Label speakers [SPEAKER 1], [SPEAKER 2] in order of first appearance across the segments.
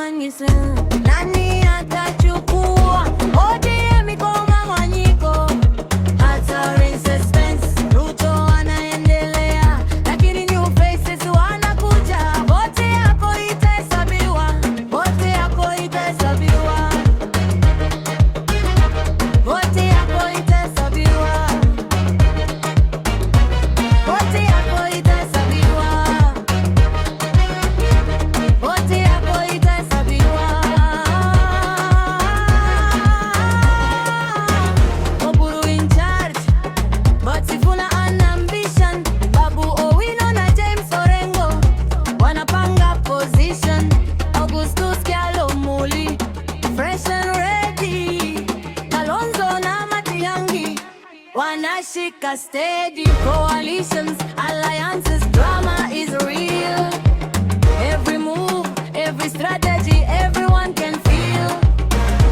[SPEAKER 1] mang'ang'anizi. Nani atachukua ODM iko mgawanyiko, hatari suspense. Ruto anaendelea, lakini new faces wanakuja. Vote yako itahesabiwa, vote yako itahesabiwa, vote yako itahesabiwa, vote yako itahesabiwa, vote yako itahesabiwa. Oburu in charge, but Sifuna an ambition. Babu Owino na James Orengo wanapanga position. Augustus Kyalo Muli fresh and ready. Kalonzo na Matiang'i wanashika steady. Coalitions, alliances, drama is real. Every move, every strategy, everyone can feel.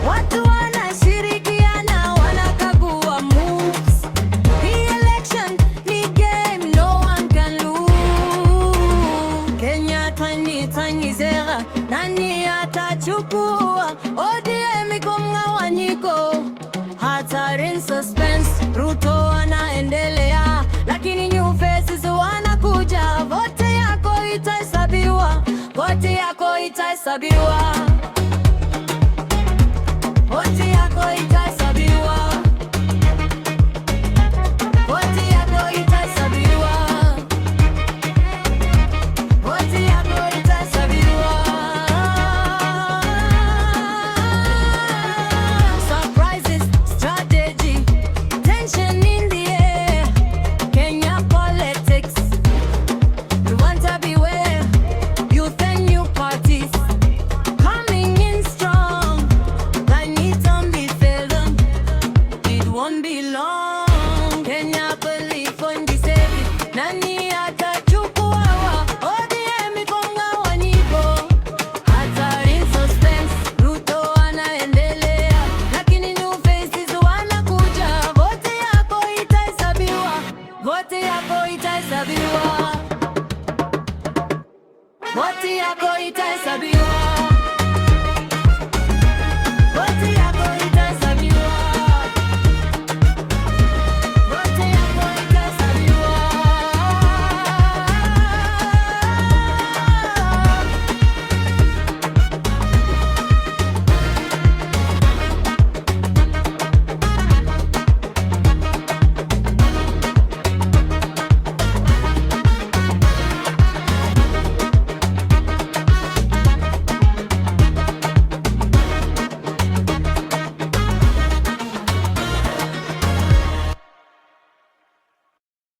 [SPEAKER 1] Watu wanashirikiana, wanakagua moves. Hii election ni game, no one can lose. Kenya 2027, nani atachukua? ODM iko mgawanyiko, hatari in suspense. Ruto anaendelea, lakini new faces wanakuja. Vote yako itahesabiwa, vote yako itahesabiwa, vote yako itahesabiwa, vote yako itahesabiwa, vote yako itahesabiwa. Surprises, strategy, tension in the air. Kenya politics, we want to beware. Youth and new parties coming in strong. Like need some be filled, it won't be long.